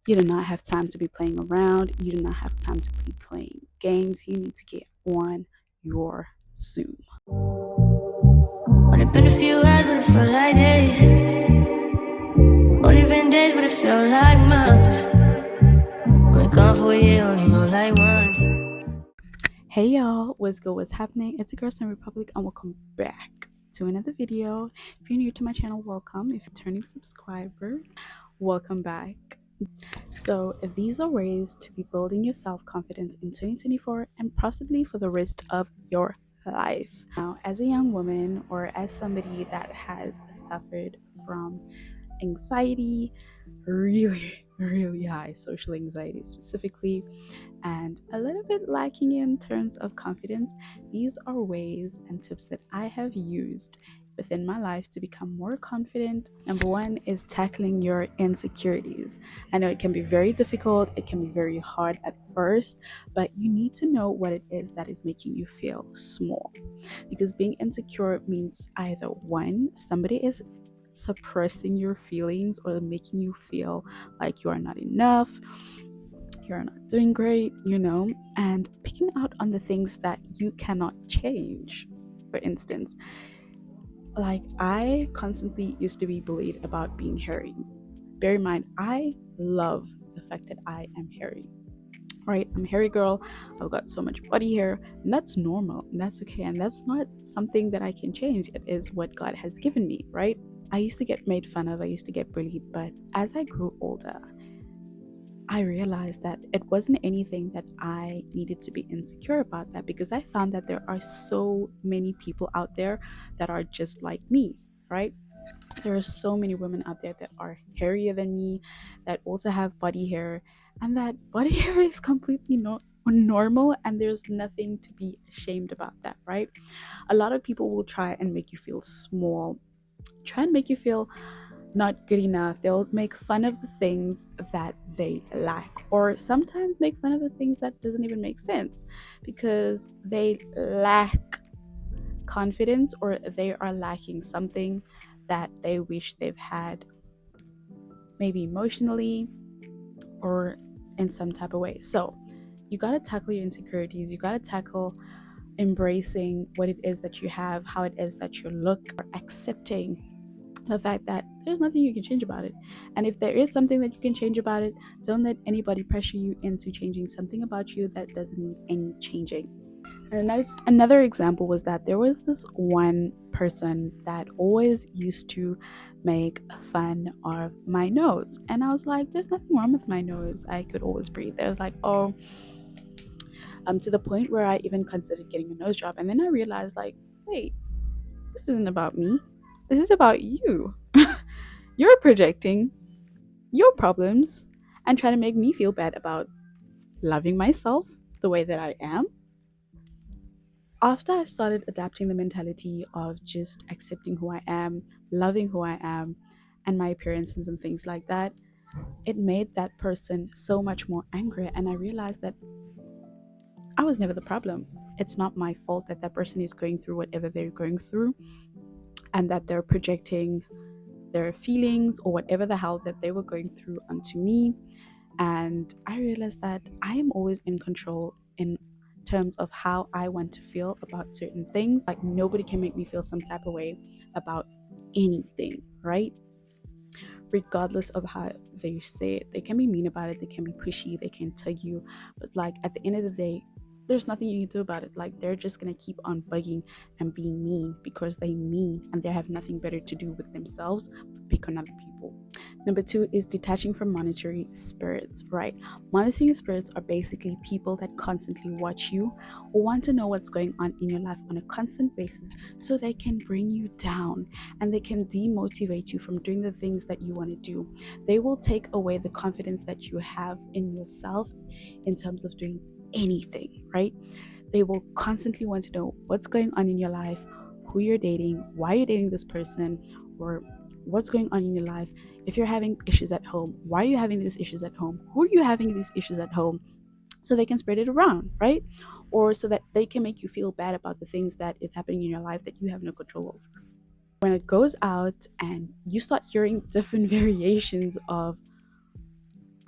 You do not have time to be playing around. You do not have time to be playing games. You need to get on your Zoom. Only been a few hours, but it felt like days. Only been days, but it felt like months. Been gone for a year, only know like once. Hey y'all, what's good? What's happening? It's a Girl Stan Republic, and welcome back to another video. If you're new to my channel, welcome. If you're a turning subscriber, welcome back. So these are ways to be building your self-confidence in 2024 and possibly for the rest of your life. Now, as a young woman or as somebody that has suffered from anxiety, really high social anxiety specifically, and a little bit lacking in terms of confidence, these are ways and tips that I have used within my life to become more confident. Number one is tackling your insecurities. I know it can be very difficult, it can be very hard at first, but you need to know what it is that is making you feel small. Because being insecure means either one, somebody is suppressing your feelings or making you feel like you are not enough, you're not doing great, and picking out on the things that you cannot change. For instance, like I constantly used to be bullied about being hairy. Bear in mind, I love the fact that I am hairy. Right, I'm a hairy girl. I've got so much body hair, and that's normal, and that's okay, and that's not something that I can change. It is what God has given me, right? I used to get made fun of, I used to get bullied, but as I grew older, I realized that it wasn't anything that I needed to be insecure about, that because I found that there are so many people out there that are just like me, right? There are so many women out there that are hairier than me, that also have body hair, and that body hair is completely normal, and there's nothing to be ashamed about that, right? A lot of people will try and make you feel small, try and make you feel not good enough. They'll make fun of the things that they lack, or sometimes make fun of the things that doesn't even make sense because they lack confidence or they are lacking something that they wish they've had, maybe emotionally or in some type of way. So you got to tackle your insecurities. You got to tackle embracing what it is that you have, how it is that you look, or accepting the fact that there's nothing you can change about it. And if there is something that you can change about it, don't let anybody pressure you into changing something about you that doesn't need any changing. And another example was that there was this one person that always used to make fun of my nose. And I was like, there's nothing wrong with my nose. I could always breathe. I was like, oh, to the point where I even considered getting a nose job. And then I realized, like, wait, this isn't about me. This is about you. You're projecting your problems and trying to make me feel bad about loving myself the way that I am. After I started adapting the mentality of just accepting who I am, loving who I am, and my appearances and things like that, it made that person so much more angry. And I realized that I was never the problem. It's not my fault that that person is going through whatever they're going through and that they're projecting their feelings or whatever the hell that they were going through onto me. And I realized that I am always in control in terms of how I want to feel about certain things. Like nobody can make me feel some type of way about anything, right? Regardless of how they say it. They can be mean about it, they can be pushy, they can tug you, but like at the end of the day, there's nothing you can do about it. Like they're just gonna keep on bugging and being mean because they mean and they have nothing better to do with themselves but pick on other people. Number two is detaching from monetary spirits, right? Monitoring spirits are basically people that constantly watch you or want to know what's going on in your life on a constant basis so they can bring you down and they can demotivate you from doing the things that you want to do. They will take away the confidence that you have in yourself in terms of doing anything, right? They will constantly want to know what's going on in your life, who you're dating, why you're dating this person, or what's going on in your life. If you're having issues at home, why are you having these issues at home? Who are you having these issues at home? So they can spread it around, right? Or so that they can make you feel bad about the things that is happening in your life that you have no control over. When it goes out and you start hearing different variations of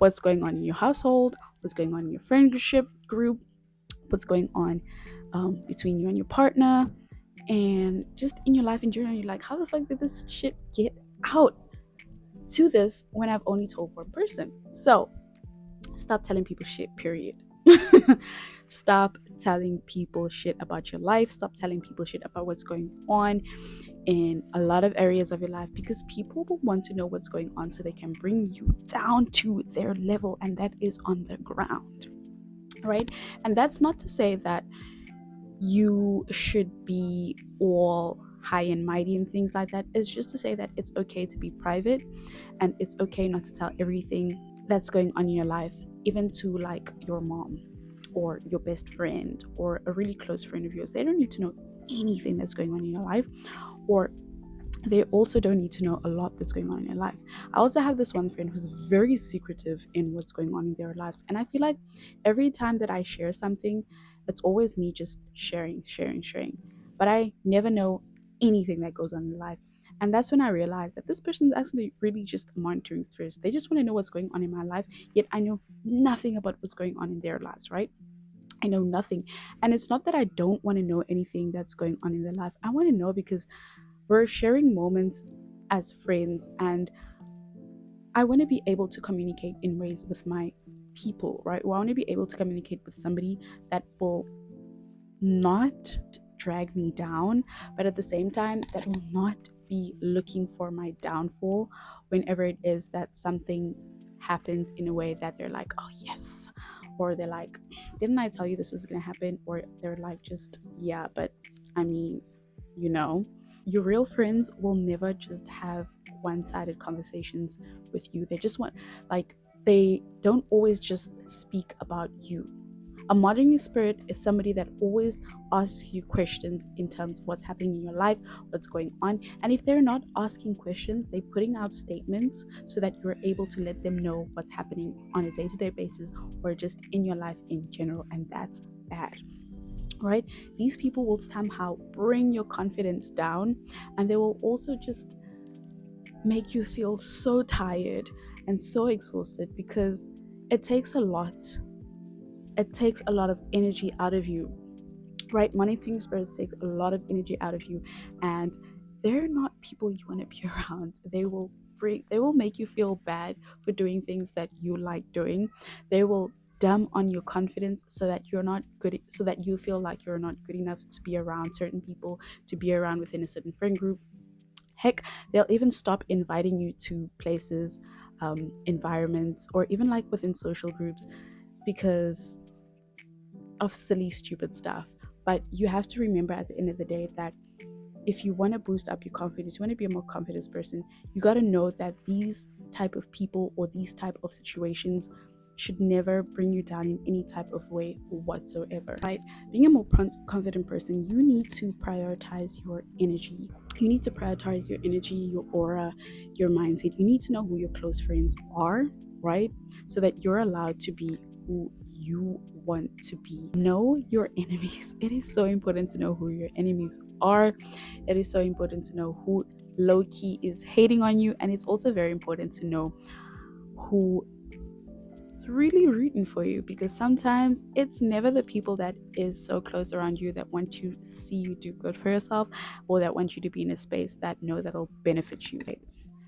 what's going on in your household, what's going on in your friendship group, what's going on between you and your partner, and just in your life in general. You're like, how the fuck did this shit get out to this when I've only told one person? So stop telling people shit, period. Stop telling people shit about your life. Stop telling people shit about what's going on in a lot of areas of your life, because people will want to know what's going on so they can bring you down to their level, and that is on the ground, right? And that's not to say that you should be all high and mighty and things like that. It's just to say that it's okay to be private, and it's okay not to tell everything that's going on in your life, even to like your mom or your best friend or a really close friend of yours. They don't need to know anything that's going on in your life, or they also don't need to know a lot that's going on in your life. I also have this one friend who's very secretive in what's going on in their lives, and I feel like every time that I share something, it's always me just sharing, but I never know anything that goes on in life. And that's when I realized that this person is actually really just monitoring thirst. They just want to know what's going on in my life, yet I know nothing about what's going on in their lives, right? I know nothing. And it's not that I don't want to know anything that's going on in their life. I want to know because we're sharing moments as friends, and I want to be able to communicate in ways with my people, right? Well, I want to be able to communicate with somebody that will not drag me down, but at the same time, that will not be looking for my downfall whenever it is that something happens in a way that they're like, oh, yes. Or they're like, didn't I tell you this was going to happen? Or they're like, just, yeah, but I mean, you know, your real friends will never just have one-sided conversations with you. They just want, like, they don't always just speak about you. A modeling spirit is somebody that always asks you questions in terms of what's happening in your life, what's going on. And if they're not asking questions, they're putting out statements so that you're able to let them know what's happening on a day-to-day basis or just in your life in general. And that's bad, right? These people will somehow bring your confidence down, and they will also just make you feel so tired and so exhausted, because it takes a lot of energy out of you, right? Monitoring spirits take a lot of energy out of you, and they're not people you want to be around. They will make you feel bad for doing things that you like doing. They will dumb on your confidence so that you feel like you're not good enough to be around certain people, to be around within a certain friend group. Heck, they'll even stop inviting you to places, environments, or even like within social groups, because of silly, stupid stuff. But you have to remember at the end of the day that if you want to boost up your confidence, you want to be a more confident person, you got to know that these type of people or these type of situations should never bring you down in any type of way whatsoever, right? Being a more confident person, you need to prioritize your energy. You need to prioritize your energy, your aura, your mindset. You need to know who your close friends are, right? So that you're allowed to be who you want to be. Know your enemies. It is so important to know who your enemies are. It is so important to know who low-key is hating on you, and it's also very important to know who is really rooting for you, because sometimes it's never the people that is so close around you that want to see you do good for yourself, or that want you to be in a space that know that'll benefit you.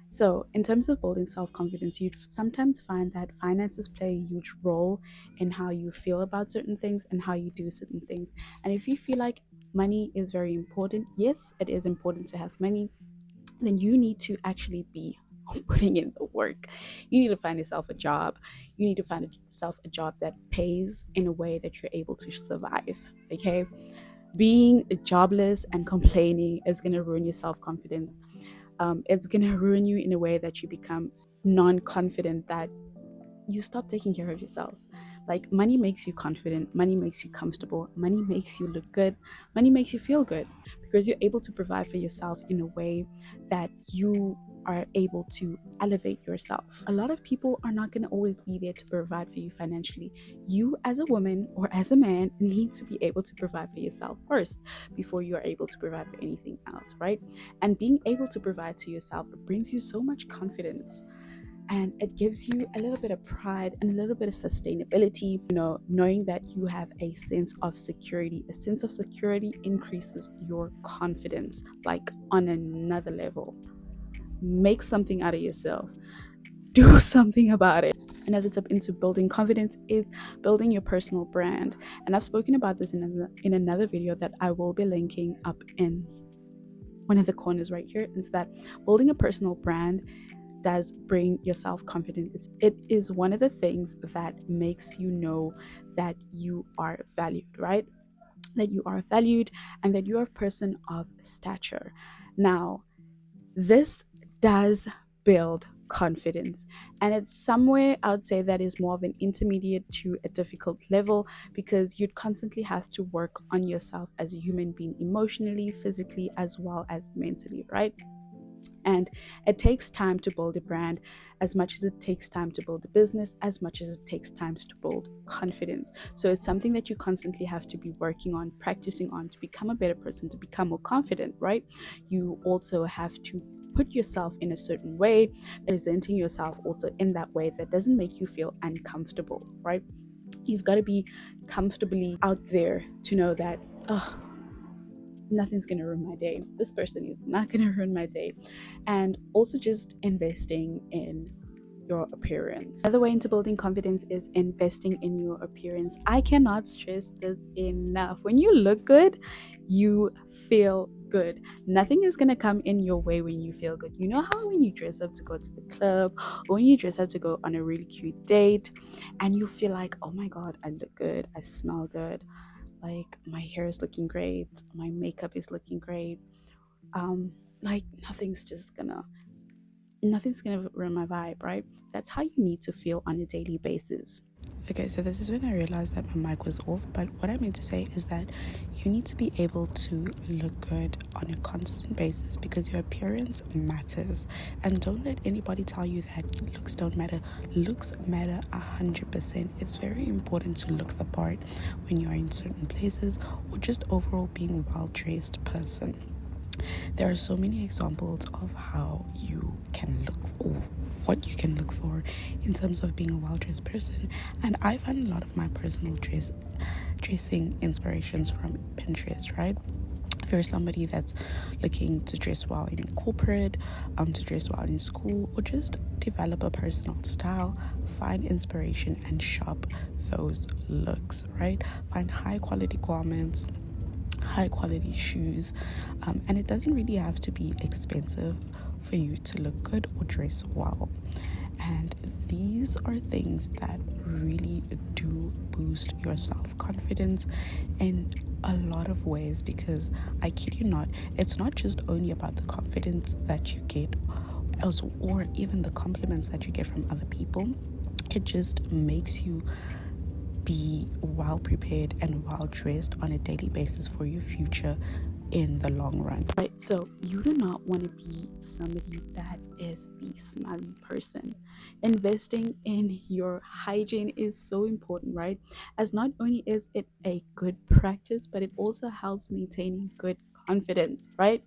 So, in terms of building self confidence, you'd sometimes find that finances play a huge role in how you feel about certain things and how you do certain things. And if you feel like money is very important, yes, it is important to have money, then you need to actually be putting in the work. You need to find yourself a job. You need to find yourself a job that pays in a way that you're able to survive. Okay? Being jobless and complaining is going to ruin your self confidence. It's going to ruin you in a way that you become non-confident, that you stop taking care of yourself. Like, money makes you confident, money makes you comfortable, money makes you look good, money makes you feel good, because you're able to provide for yourself in a way that you are able to elevate yourself. A lot of people are not going to always be there to provide for you financially. You as a woman or as a man need to be able to provide for yourself first before you are able to provide for anything else, right? And being able to provide to yourself brings you so much confidence. and it gives you a little bit of pride and a little bit of sustainability, knowing that you have a sense of security. A sense of security increases your confidence, like on another level. Make something out of yourself, do something about it. Another step into building confidence is building your personal brand, and I've spoken about this in another video that I will be linking up in one of the corners right here. Is that building a personal brand does bring your self-confidence. It is one of the things that makes you know that you are valued, right? That you are valued and that you are a person of stature. Now, this does build confidence, and it's somewhere I would say that is more of an intermediate to a difficult level, because you'd constantly have to work on yourself as a human being, emotionally, physically, as well as mentally, right? And it takes time to build a brand, as much as it takes time to build a business, as much as it takes time to build confidence. So it's something that you constantly have to be working on, practicing on, to become a better person, to become more confident, right? You also have to put yourself in a certain way, presenting yourself also in that way that doesn't make you feel uncomfortable, right? You've got to be comfortably out there to know that, oh, nothing's going to ruin my day. This person is not going to ruin my day. And also just investing in your appearance. Another way into building confidence is investing in your appearance. I cannot stress this enough. When you look good, you feel good. Nothing is going to come in your way when you feel good. You know how when you dress up to go to the club, or when you dress up to go on a really cute date, and you feel like, oh my God, I look good, I smell good, like my hair is looking great, my makeup is looking great, like nothing's gonna ruin my vibe, right? That's how you need to feel on a daily basis. Okay, so this is when I realized that my mic was off, but what I mean to say is that you need to be able to look good on a constant basis, because your appearance matters. And don't let anybody tell you that looks don't matter. Looks matter 100%. It's very important to look the part when you're in certain places, or just overall being a well-dressed person. There are so many examples of how you can look, or what you can look for in terms of being a well-dressed person. And I find a lot of my personal dressing inspirations from Pinterest, right? If you're somebody that's looking to dress well in corporate, to dress well in school, or just develop a personal style, find inspiration and shop those looks, right? Find high quality garments, high quality shoes, and it doesn't really have to be expensive for you to look good or dress well. And these are things that really do boost your self-confidence in a lot of ways, because I kid you not, it's not just only about the confidence that you get also, or even the compliments that you get from other people. It just makes you be well prepared and well dressed on a daily basis for your future in the long run. Right, so you do not want to be somebody that is the smiley person. Investing in your hygiene is so important, right? As not only is it a good practice, but it also helps maintaining good confidence, right?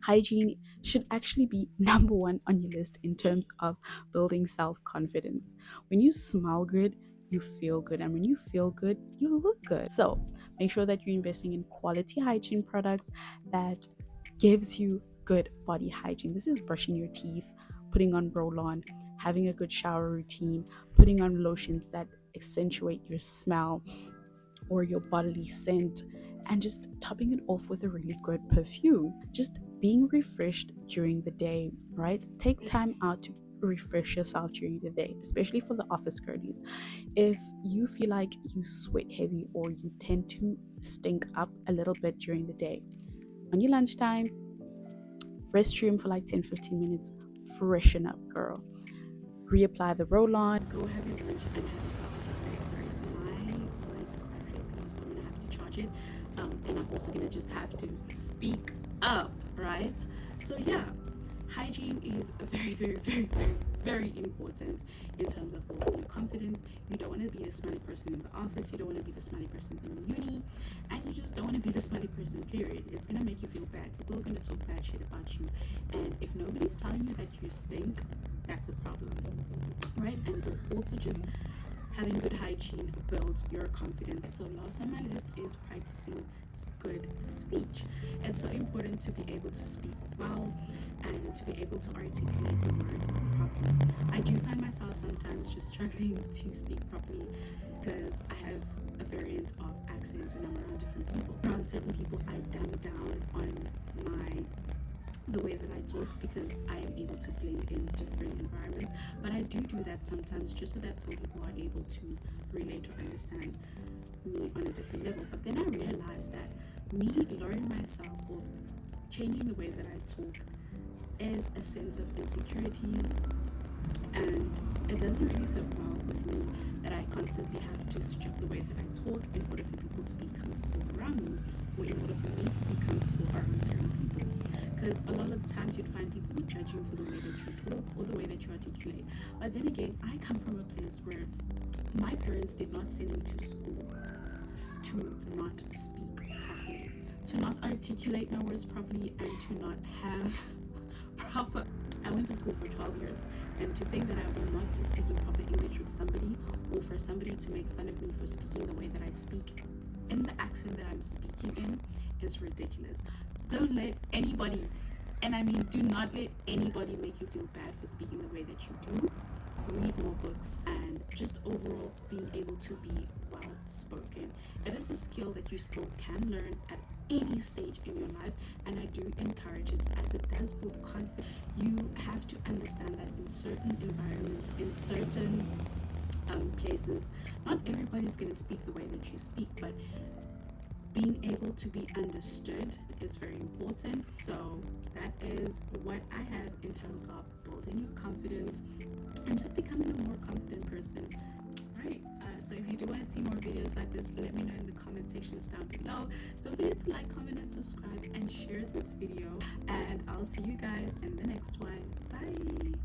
Hygiene should actually be number one on your list in terms of building self-confidence. When you smell good, you feel good, and when you feel good, you look good. So make sure that you're investing in quality hygiene products that gives you good body hygiene. This is brushing your teeth, putting on roll-on, having a good shower routine, putting on lotions that accentuate your smell or your bodily scent, and just topping it off with a really good perfume. Just being refreshed during the day, right? Take time out to refresh yourself during the day, especially for the office girlies. If you feel like you sweat heavy, or you tend to stink up a little bit during the day, on your lunchtime, restroom for like 10-15 minutes, freshen up, girl. Reapply the roll-on, go have your lunch, and have yourself a good day. Sorry, my mic's crazy, so I'm gonna have to charge it, and I'm also gonna just have to speak up, right? So yeah, hygiene is very, very, very, very, very important in terms of building your confidence. You don't want to be the smelly person in the office, you don't want to be the smelly person in uni, and you just don't want to be the smelly person, period. It's gonna make you feel bad. People are gonna talk bad shit about you, and if nobody's telling you that you stink, that's a problem, right? And it will also just having good hygiene builds your confidence. So last on my list is practicing good speech. It's so important to be able to speak well and to be able to articulate the words properly. I do find myself sometimes just struggling to speak properly because I have a variant of accents when I'm around different people. Around certain people, I dumb down on the way that I talk because I am able to blend in different environments, but I do that sometimes just so that some people are able to relate or understand me on a different level. But then I realized that me lowering myself or changing the way that I talk is a sense of insecurities, and it doesn't really sit well with me that I constantly have to switch up the way that I talk in order for people to be comfortable around me, or in order for me to be comfortable around certain people. Because a lot of the times you'd find people would judge you for the way that you talk or the way that you articulate. But then again, I come from a place where my parents did not send me to school to not speak properly, to not articulate my words properly, and to not have proper. I went to school for 12 years, and to think that I will not be speaking proper English with somebody, or for somebody to make fun of me for speaking the way that I speak in the accent that I'm speaking in, is ridiculous. Don't let anybody, and I mean do not let anybody make you feel bad for speaking the way that you do. Read more books, and just overall being able to be well spoken. It is a skill that you still can learn at any stage in your life, and I do encourage it as it does build confidence. You have to understand that in certain environments, in certain places, not everybody's going to speak the way that you speak, but being able to be understood is very important. So that is what I have in terms of building your confidence and just becoming a more confident person, right? So if you do want to see more videos like this, let me know in the comment sections down below. Don't forget to like, comment, and subscribe, and share this video, and I'll see you guys in the next one. Bye.